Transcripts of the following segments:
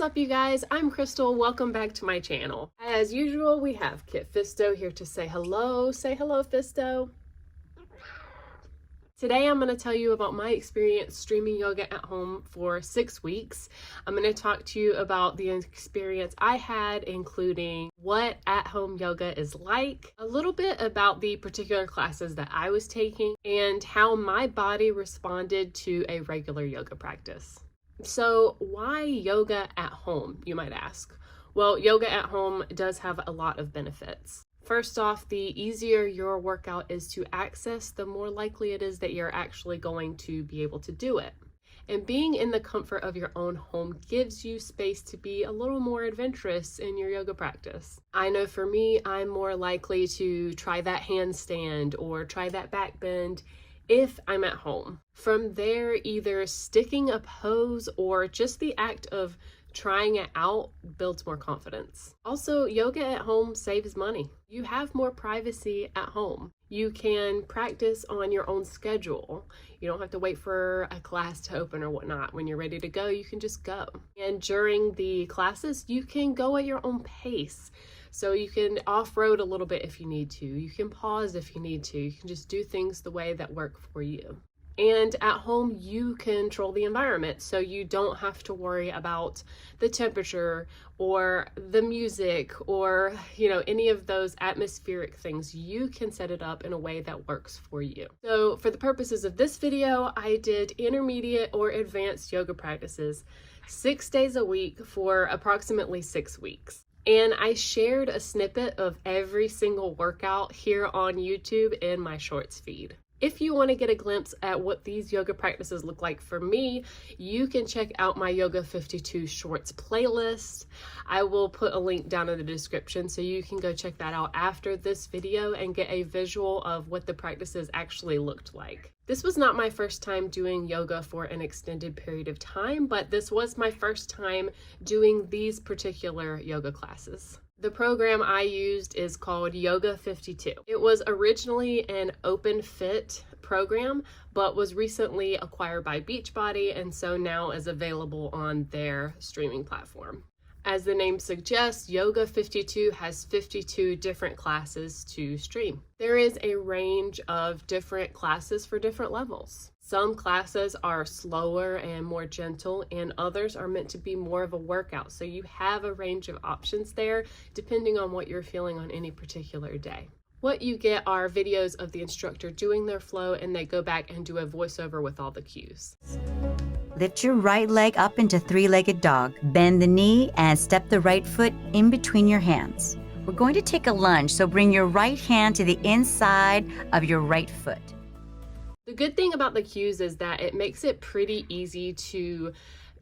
up, you guys? I'm Crystal. Welcome back to my channel. As usual, we have Kit Fisto here to say hello. Say hello, Fisto. Today I'm going to tell you about my experience streaming yoga at home for 6 weeks. I'm going to talk to you about the experience I had, including what at-home yoga is like, a little bit about the particular classes that I was taking, and how my body responded to a regular yoga practice. So why yoga at home, you might ask? Well, yoga at home does have a lot of benefits. First off, the easier your workout is to access, the more likely it is that you're actually going to be able to do it. And being in the comfort of your own home gives you space to be a little more adventurous in your yoga practice. I know for me, I'm more likely to try that handstand or try that back bend if I'm at home. From there, either sticking a pose or just the act of trying it out builds more confidence. Also, yoga at home saves money. You have more privacy at home. You can practice on your own schedule. You don't have to wait for a class to open or whatnot. When you're ready to go, you can just go. And during the classes, you can go at your own pace. So you can off-road a little bit if you need to. You can pause if you need to. You can just do things the way that work for you. And at home, you control the environment, so you don't have to worry about the temperature or the music or, any of those atmospheric things. You can set it up in a way that works for you. So for the purposes of this video, I did intermediate or advanced yoga practices 6 days a week for approximately 6 weeks. And I shared a snippet of every single workout here on YouTube in my shorts feed. If you want to get a glimpse at what these yoga practices look like for me, you can check out my Yoga 52 Shorts playlist. I will put a link down in the description so you can go check that out after this video and get a visual of what the practices actually looked like. This was not my first time doing yoga for an extended period of time, but this was my first time doing these particular yoga classes. The program I used is called Yoga 52. It was originally an open fit program, but was recently acquired by Beachbody and so now is available on their streaming platform. As the name suggests, Yoga 52 has 52 different classes to stream. There is a range of different classes for different levels. Some classes are slower and more gentle, and others are meant to be more of a workout. So you have a range of options there, depending on what you're feeling on any particular day. What you get are videos of the instructor doing their flow, and they go back and do a voiceover with all the cues. Lift your right leg up into three-legged dog. Bend the knee and step the right foot in between your hands. We're going to take a lunge, so bring your right hand to the inside of your right foot. The good thing about the cues is that it makes it pretty easy to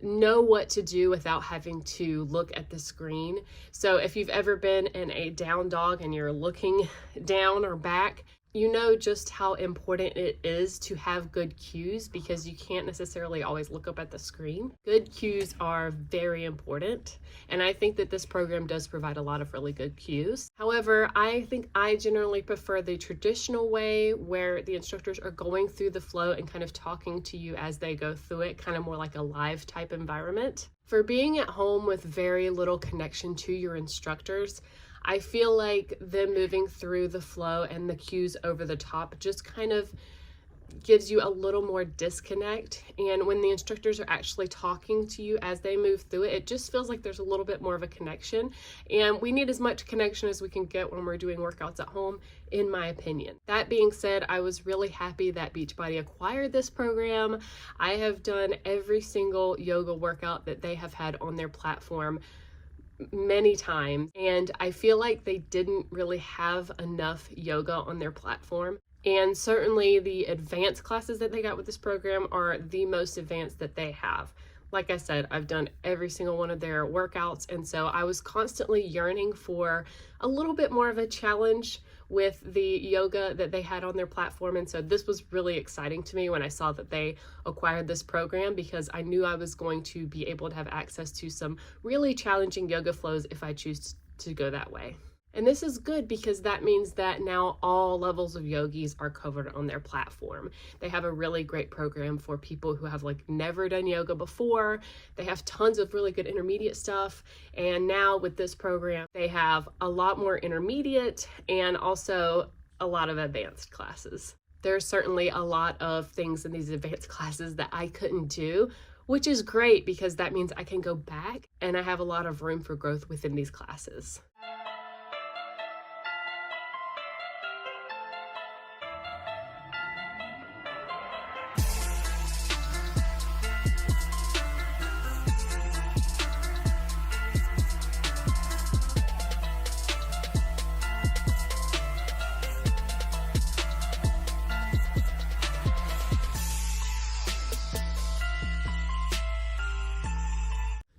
know what to do without having to look at the screen. So if you've ever been in a down dog and you're looking down or back, you know just how important it is to have good cues because you can't necessarily always look up at the screen. Good cues are very important, and I think that this program does provide a lot of really good cues. However, I think I generally prefer the traditional way where the instructors are going through the flow and kind of talking to you as they go through it, kind of more like a live type environment. For being at home with very little connection to your instructors, I feel like them moving through the flow and the cues over the top just kind of gives you a little more disconnect. And when the instructors are actually talking to you as they move through it, it just feels like there's a little bit more of a connection. And we need as much connection as we can get when we're doing workouts at home, in my opinion. That being said, I was really happy that Beachbody acquired this program. I have done every single yoga workout that they have had on their platform many times, and I feel like they didn't really have enough yoga on their platform. And certainly the advanced classes that they got with this program are the most advanced that they have. Like I said, I've done every single one of their workouts, and so I was constantly yearning for a little bit more of a challenge with the yoga that they had on their platform. And so this was really exciting to me when I saw that they acquired this program, because I knew I was going to be able to have access to some really challenging yoga flows if I choose to go that way. And this is good because that means that now all levels of yogis are covered on their platform. They have a really great program for people who have like never done yoga before. They have tons of really good intermediate stuff. And now with this program, they have a lot more intermediate and also a lot of advanced classes. There's certainly a lot of things in these advanced classes that I couldn't do, which is great because that means I can go back and I have a lot of room for growth within these classes.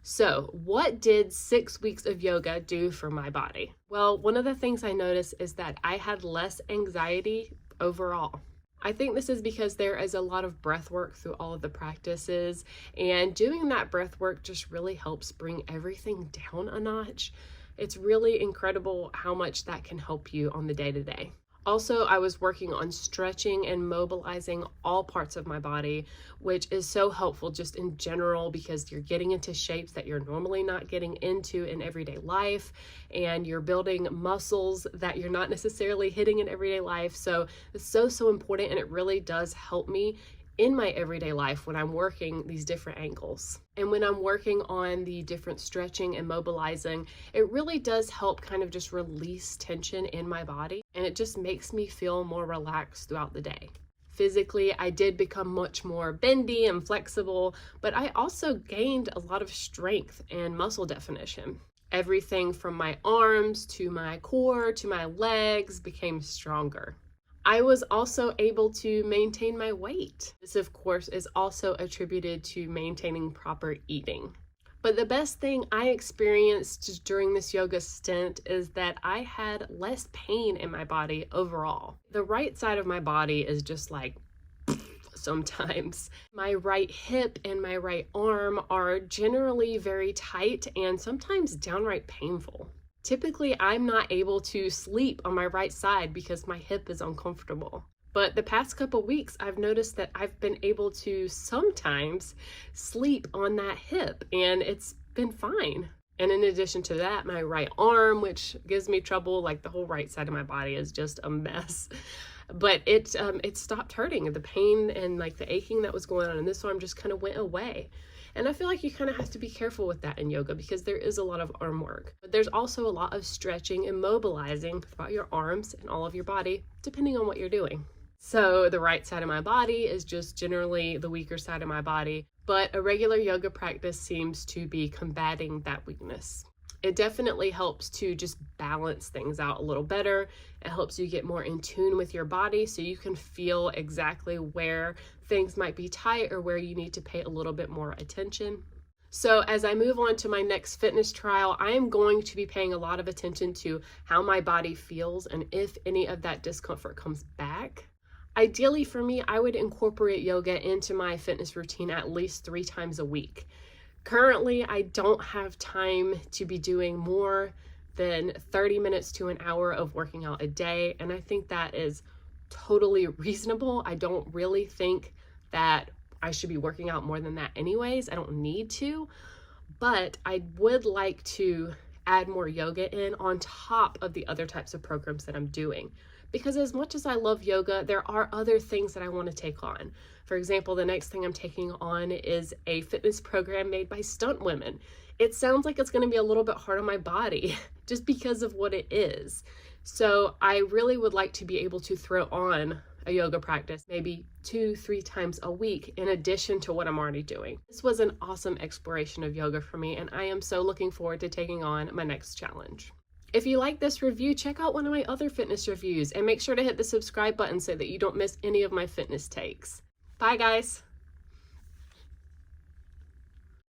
So, what did 6 weeks of yoga do for my body? Well, one of the things I noticed is that I had less anxiety overall. I think this is because there is a lot of breath work through all of the practices, and doing that breath work just really helps bring everything down a notch. It's really incredible how much that can help you on the day-to-day. Also, I was working on stretching and mobilizing all parts of my body, which is so helpful just in general because you're getting into shapes that you're normally not getting into in everyday life, and you're building muscles that you're not necessarily hitting in everyday life. So it's so important, and it really does help me in my everyday life when I'm working these different angles. And when I'm working on the different stretching and mobilizing, it really does help kind of just release tension in my body, and it just makes me feel more relaxed throughout the day. Physically, I did become much more bendy and flexible, but I also gained a lot of strength and muscle definition. Everything from my arms to my core to my legs became stronger. I was also able to maintain my weight. This, of course, is also attributed to maintaining proper eating. But the best thing I experienced during this yoga stint is that I had less pain in my body overall. The right side of my body is just like sometimes. My right hip and my right arm are generally very tight and sometimes downright painful. Typically, I'm not able to sleep on my right side because my hip is uncomfortable. But the past couple weeks, I've noticed that I've been able to sometimes sleep on that hip, and it's been fine. And in addition to that, my right arm, which gives me trouble, like the whole right side of my body is just a mess. But it stopped hurting. The pain and like the aching that was going on in this arm just kind of went away. And I feel like you kind of have to be careful with that in yoga because there is a lot of arm work. But there's also a lot of stretching and mobilizing throughout your arms and all of your body, depending on what you're doing. So the right side of my body is just generally the weaker side of my body, but a regular yoga practice seems to be combating that weakness. It definitely helps to just balance things out a little better. It helps you get more in tune with your body so you can feel exactly where things might be tight or where you need to pay a little bit more attention. So as I move on to my next fitness trial, I am going to be paying a lot of attention to how my body feels and if any of that discomfort comes back. Ideally for me, I would incorporate yoga into my fitness routine at least 3 times a week. Currently, I don't have time to be doing more than 30 minutes to an hour of working out a day, and I think that is totally reasonable. I don't really think that I should be working out more than that anyways. I don't need to, but I would like to add more yoga in on top of the other types of programs that I'm doing. Because as much as I love yoga, there are other things that I want to take on. For example, the next thing I'm taking on is a fitness program made by stunt women. It sounds like it's going to be a little bit hard on my body just because of what it is. So I really would like to be able to throw on a yoga practice maybe 2-3 times a week in addition to what I'm already doing. This was an awesome exploration of yoga for me, and I am so looking forward to taking on my next challenge. If you like this review, check out one of my other fitness reviews and make sure to hit the subscribe button so that you don't miss any of my fitness takes. Bye guys!